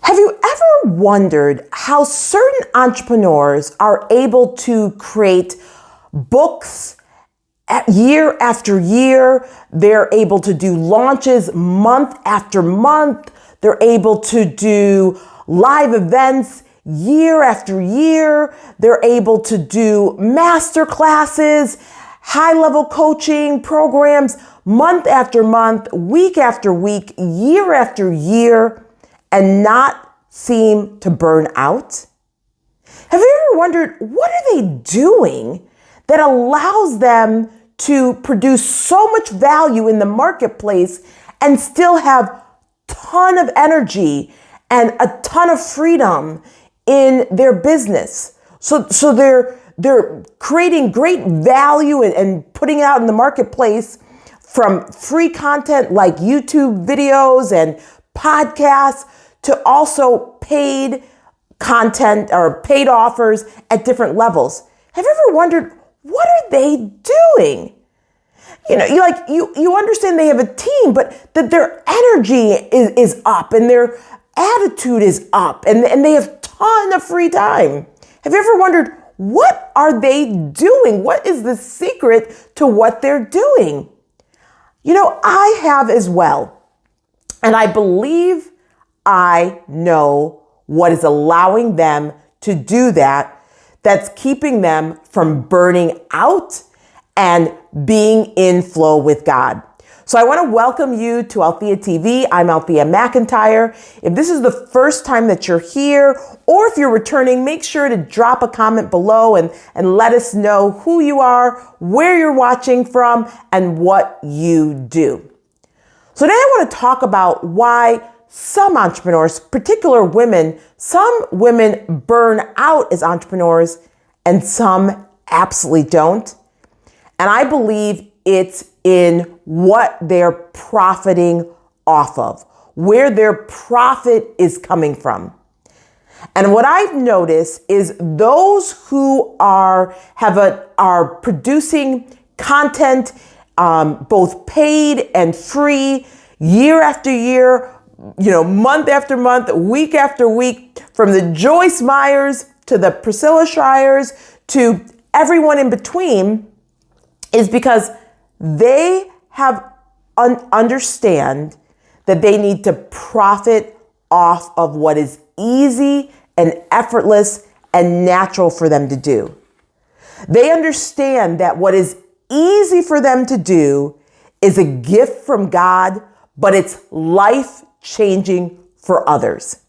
Have you ever wondered how certain entrepreneurs are able to create books year after year? They're able to do launches month after month. They're able to do live events year after year. They're able to do master classes, high-level coaching programs month after month, week after week, year after year, and not seem to burn out? Have you ever wondered, what are they doing that allows them to produce so much value in the marketplace and still have a ton of energy and a ton of freedom in their business? So they're creating great value and putting it out in the marketplace, from free content like YouTube videos and podcasts to also paid content or paid offers at different levels. Have you ever wondered, what are they doing? You understand they have a team, but that their energy is up and their attitude is up and they have a ton of free time. Have you ever wondered, what are they doing? What is the secret to what they're doing? I have as well. And I believe I know what is allowing them to do that, that's keeping them from burning out and being in flow with God. So I want to welcome you to Althea TV. I'm Althea McIntyre. If this is the first time that you're here, or if you're returning, make sure to drop a comment below and let us know who you are, where you're watching from, and what you do. So today I want to talk about why some entrepreneurs, particular women, some women burn out as entrepreneurs and some absolutely don't. And I believe it's in what they're profiting off of, where their profit is coming from. And what I've noticed is those who are producing content, both paid and free, year after year, month after month, week after week, from the Joyce Meyers to the Priscilla Schreiers to everyone in between, is because they have understand that they need to profit off of what is easy and effortless and natural for them to do. They understand that what is easy for them to do is a gift from God, but it's life-changing for others.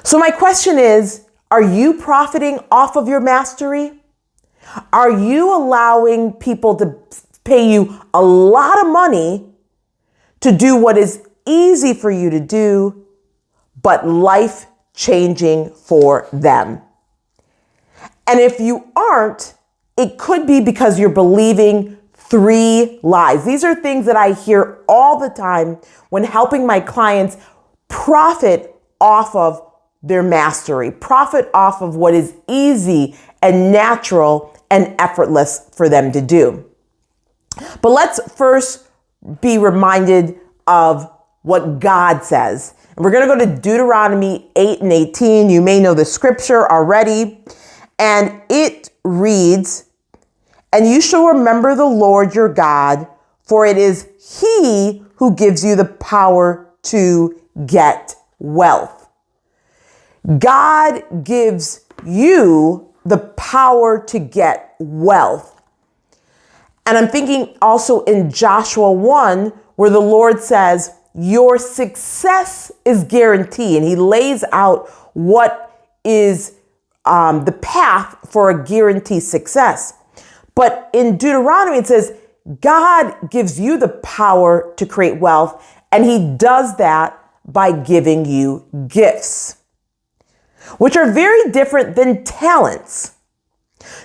So my question is, are you profiting off of your mastery? Are you allowing people to pay you a lot of money to do what is easy for you to do, but life-changing for them? And if you aren't, it could be because you're believing 3 lies. These are things that I hear all the time when helping my clients profit off of their mastery, profit off of what is easy and natural and effortless for them to do. But let's first be reminded of what God says. And we're going to go to Deuteronomy 8:18. You may know the scripture already. And it reads, "And you shall remember the Lord your God, for it is He who gives you the power to get wealth." God gives you the power to get wealth. And I'm thinking also in Joshua 1, where the Lord says, your success is guaranteed. And He lays out what is the path for a guaranteed success. But in Deuteronomy, it says, God gives you the power to create wealth, and He does that by giving you gifts, which are very different than talents.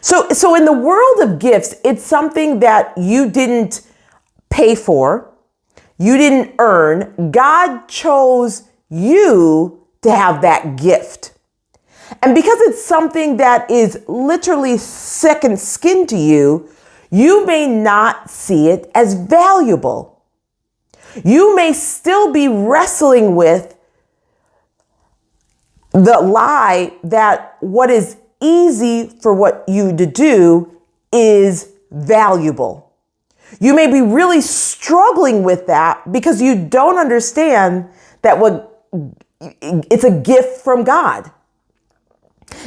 So in the world of gifts, it's something that you didn't pay for, you didn't earn. God chose you to have that gift. And because it's something that is literally second skin to you, you may not see it as valuable. You may still be wrestling with The lie that what is easy for what you to do is valuable. You may be really struggling with that because you don't understand that it's a gift from God.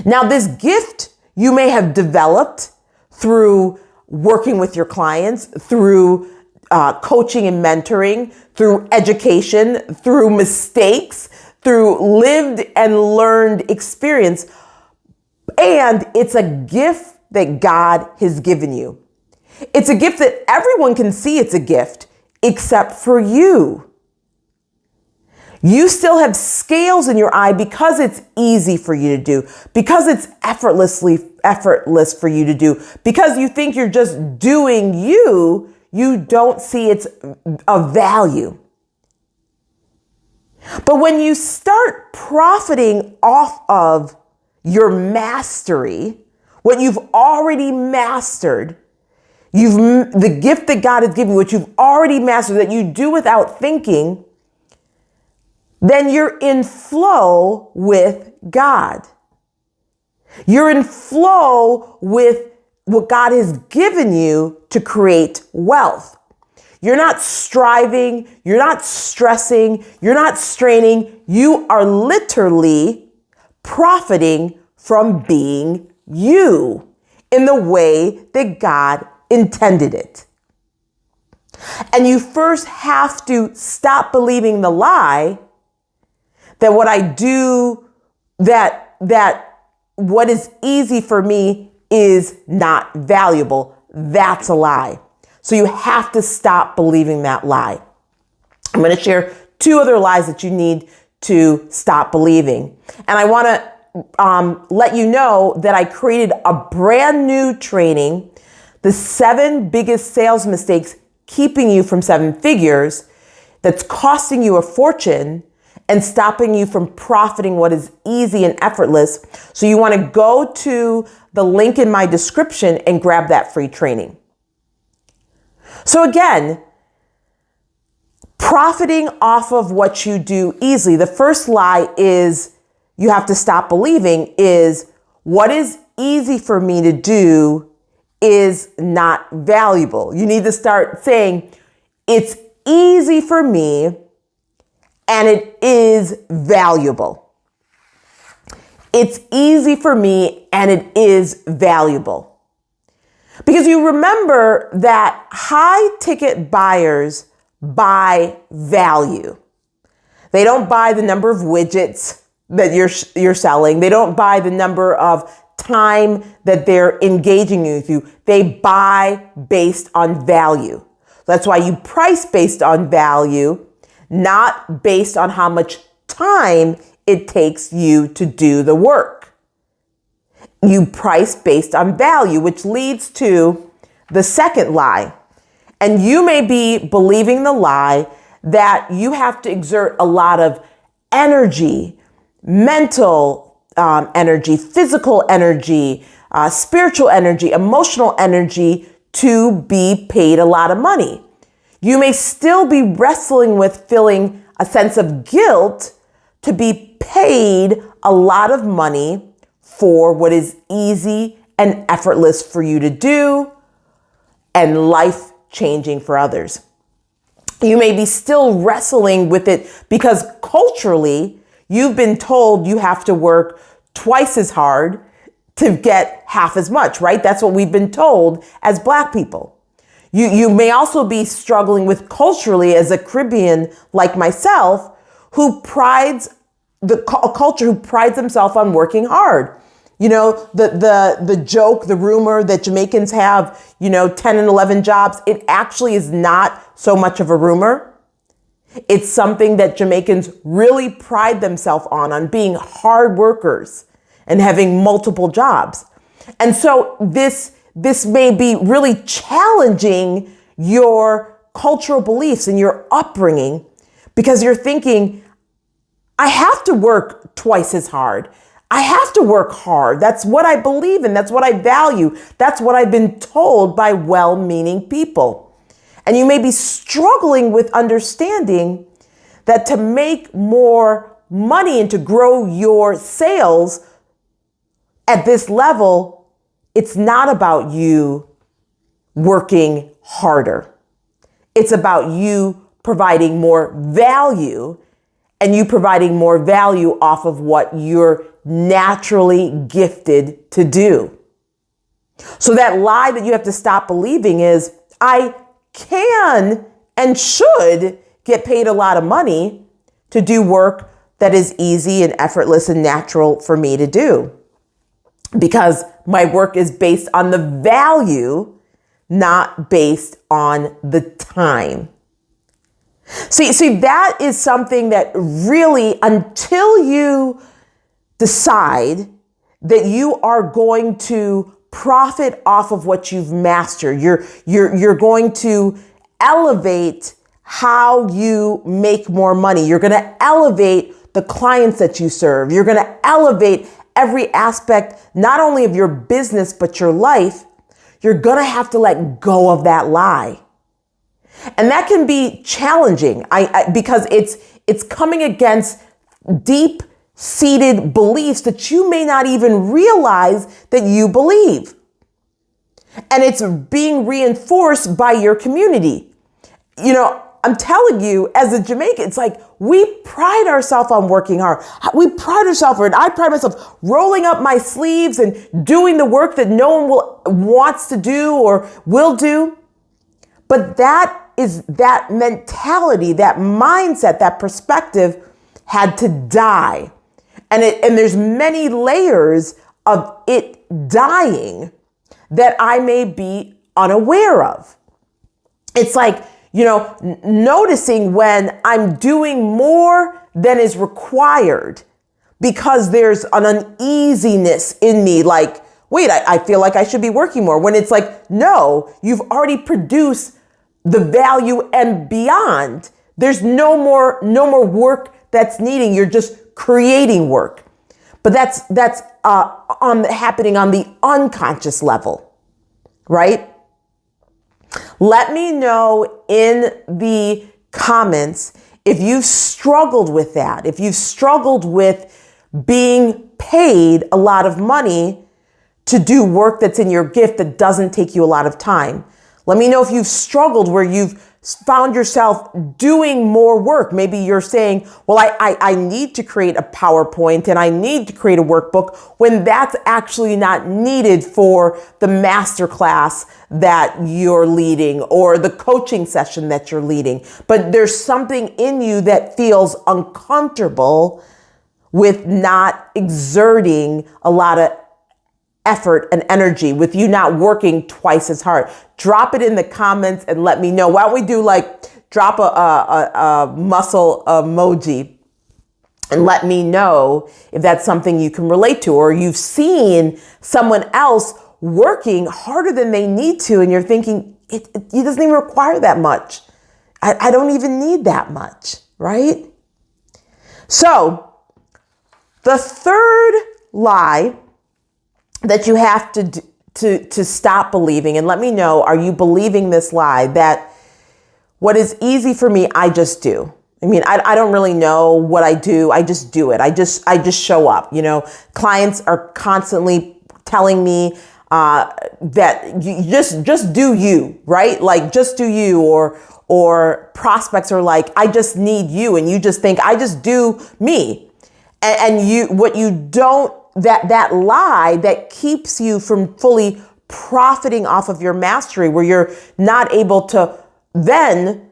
Now, this gift you may have developed through working with your clients, through coaching and mentoring, through education, through mistakes, through lived and learned experience. And it's a gift that God has given you. It's a gift that everyone can see it's a gift, except for you. You still have scales in your eye because it's easy for you to do, because it's effortless for you to do, because you think you're just doing you, you don't see its of value. But when you start profiting off of your mastery, what you've already mastered, the gift that God has given you, what you've already mastered, that you do without thinking, then you're in flow with God. You're in flow with what God has given you to create wealth. You're not striving, you're not stressing, you're not straining. You are literally profiting from being you in the way that God intended it. And you first have to stop believing the lie that what I do, that what is easy for me is not valuable. That's a lie. So you have to stop believing that lie. I'm going to share 2 other lies that you need to stop believing. And I want to let you know that I created a brand new training, the 7 biggest sales mistakes keeping you from 7 figures, that's costing you a fortune and stopping you from profiting what is easy and effortless. So you want to go to the link in my description and grab that free training. So again, profiting off of what you do easily. The first lie is you have to stop believing is what is easy for me to do is not valuable. You need to start saying it's easy for me and it is valuable. It's easy for me and it is valuable. Because you remember that high ticket buyers buy value. They don't buy the number of widgets that you're selling. They don't buy the number of time that they're engaging with you. They buy based on value. That's why you price based on value, not based on how much time it takes you to do the work. You price based on value, which leads to the second lie. And you may be believing the lie that you have to exert a lot of energy, mental energy, physical energy, spiritual energy, emotional energy to be paid a lot of money. You may still be wrestling with feeling a sense of guilt to be paid a lot of money for what is easy and effortless for you to do and life-changing for others. You may be still wrestling with it because culturally, you've been told you have to work twice as hard to get half as much, right? That's what we've been told as Black people. You may also be struggling with culturally as a Caribbean like myself, who prides a culture who prides themselves on working hard. You know, the joke, the rumor that Jamaicans have, 10 and 11 jobs, it actually is not so much of a rumor. It's something that Jamaicans really pride themselves on being hard workers and having multiple jobs. And so this may be really challenging your cultural beliefs and your upbringing because you're thinking, I have to work twice as hard. I have to work hard. That's what I believe in. That's what I value. That's what I've been told by well-meaning people. And you may be struggling with understanding that to make more money and to grow your sales at this level, it's not about you working harder. It's about you providing more value, and you providing more value off of what you're naturally gifted to do. So that lie that you have to stop believing is, I can and should get paid a lot of money to do work that is easy and effortless and natural for me to do, because my work is based on the value, not based on the time. See, that is something that really, until you decide that you are going to profit off of what you've mastered, you're going to elevate how you make more money. You're going to elevate the clients that you serve. You're going to elevate every aspect, not only of your business, but your life. You're going to have to let go of that lie. And that can be challenging because it's coming against deep-seated beliefs that you may not even realize that you believe. And it's being reinforced by your community. You know, I'm telling you, as a Jamaican, it's like we pride ourselves on working hard. We pride ourselves, and I pride myself rolling up my sleeves and doing the work that no one wants to do or will do. But that mentality, that mindset, that perspective had to die. And there's many layers of it dying that I may be unaware of. It's like, noticing when I'm doing more than is required because there's an uneasiness in me. Like, wait, I feel like I should be working more. When it's like, no, you've already produced the value and beyond. There's no more work that's needing. You're just creating work. But that's happening on the unconscious level, right? Let me know in the comments if you've struggled with that, if you've struggled with being paid a lot of money to do work that's in your gift that doesn't take you a lot of time. Let me know if you've struggled where you've found yourself doing more work. Maybe you're saying, well, I need to create a PowerPoint and I need to create a workbook, when that's actually not needed for the masterclass that you're leading or the coaching session that you're leading. But there's something in you that feels uncomfortable with not exerting a lot of effort and energy, with you not working twice as hard. Drop it in the comments and let me know. Why don't we do drop a muscle emoji and let me know if that's something you can relate to, or you've seen someone else working harder than they need to and you're thinking it doesn't even require that much. I don't even need that much, right? So the third lie that you have to stop believing, and let me know, are you believing this lie that what is easy for me, I just do? I mean, I don't really know what I do. I just do it. I just show up. Clients are constantly telling me that you just do you, right? Like, just do you, or prospects are like, I just need you. And you just think, I just do me. And what you don't, that lie that keeps you from fully profiting off of your mastery, where you're not able to then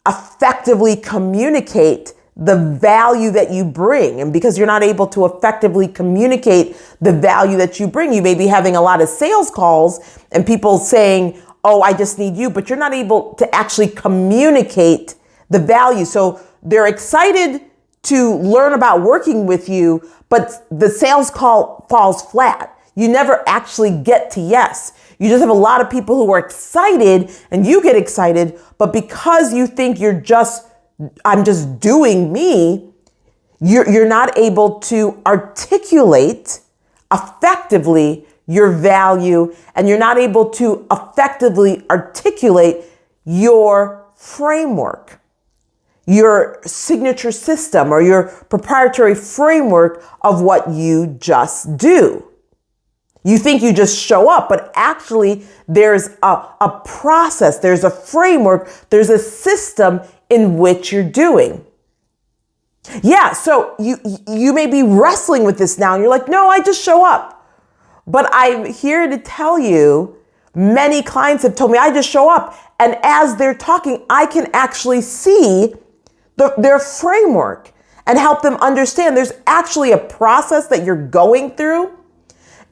effectively communicate the value that you bring. And because you're not able to effectively communicate the value that you bring, you may be having a lot of sales calls and people saying, oh, I just need you, but you're not able to actually communicate the value. So they're excited to learn about working with you, but the sales call falls flat. You never actually get to yes. You just have a lot of people who are excited and you get excited, but because you think I'm just doing me, you're not able to articulate effectively your value, and you're not able to effectively articulate your framework. your signature system or your proprietary framework of what you just do. You think you just show up, but actually there's a process, there's a framework, there's a system in which you're doing. Yeah, so you may be wrestling with this now and you're like, no, I just show up. But I'm here to tell you, many clients have told me I just show up. And as they're talking, I can actually see their framework and help them understand there's actually a process that you're going through.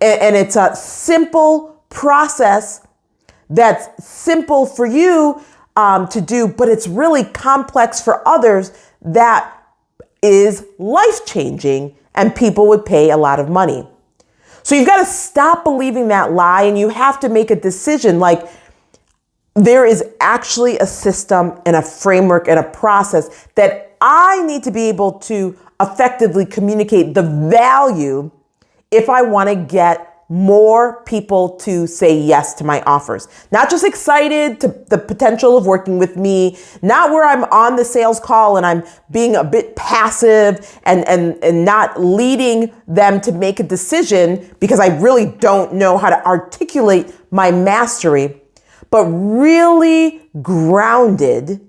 And it's a simple process that's simple for you to do, but it's really complex for others that is life-changing and people would pay a lot of money. So you've got to stop believing that lie and you have to make a decision like there is actually a system and a framework and a process that I need to be able to effectively communicate the value if I want to get more people to say yes to my offers. Not just excited to the potential of working with me, not where I'm on the sales call and I'm being a bit passive and not leading them to make a decision because I really don't know how to articulate my mastery, but really grounded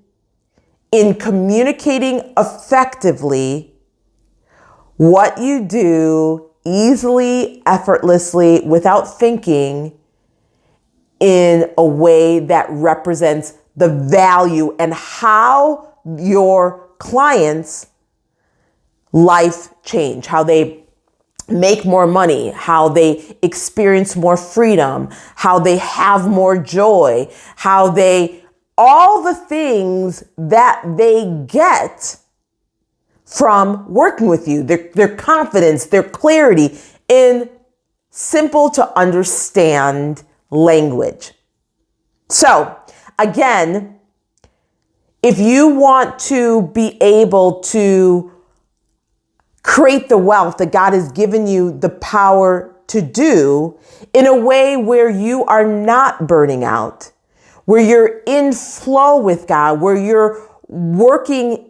in communicating effectively what you do easily, effortlessly, without thinking, in a way that represents the value and how your clients' life change, how they make more money, how they experience more freedom, how they have more joy, how they, all the things that they get from working with you, their confidence, their clarity in simple to understand language. So again, if you want to be able to create the wealth that God has given you the power to do in a way where you are not burning out, where you're in flow with God, where you're working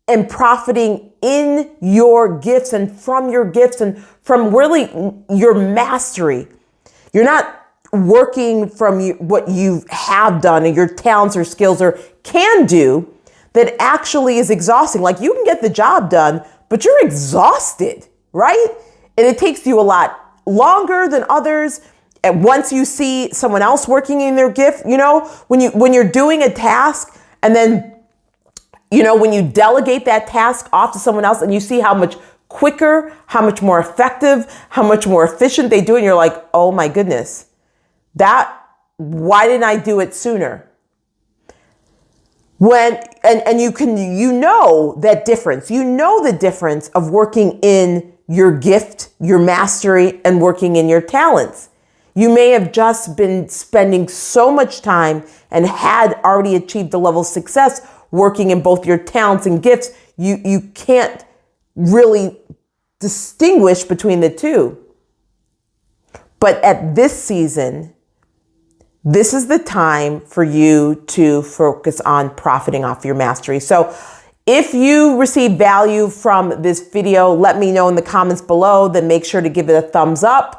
and profiting in your gifts and from your gifts and from really your mastery. You're not working from what you have done and your talents or skills or can do that actually is exhausting. Like you can get the job done, but you're exhausted, right? And it takes you a lot longer than others. And once you see someone else working in their gift, you know, when you're doing a task and then when you delegate that task off to someone else and you see how much quicker, how much more effective, how much more efficient they do, and you're like, oh my goodness, why didn't I do it sooner? And you know that difference. You know the difference of working in your gift, your mastery, and working in your talents. You may have just been spending so much time and had already achieved the level of success working in both your talents and gifts, you can't really distinguish between the two. But at this season, this is the time for you to focus on profiting off your mastery. So if you receive value from this video, let me know in the comments below. Then make sure to give it a thumbs up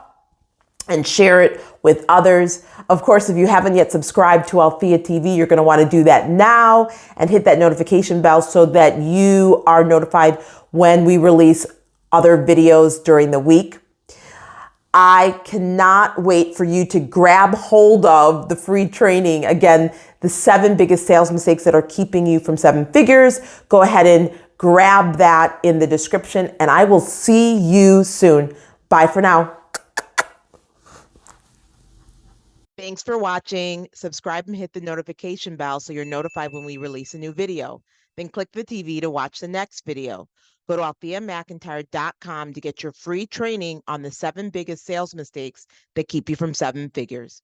and share it with others. Of course, if you haven't yet subscribed to Althea TV, you're going to want to do that now and hit that notification bell so that you are notified when we release other videos during the week. I cannot wait for you to grab hold of the free training. Again, the 7 biggest sales mistakes that are keeping you from 7 figures. Go ahead and grab that in the description and I will see you soon. Bye for now. Thanks for watching. Subscribe and hit the notification bell so you're notified when we release a new video. Then click the TV to watch the next video. Go to altheamcintyre.com to get your free training on the 7 biggest sales mistakes that keep you from 7 figures.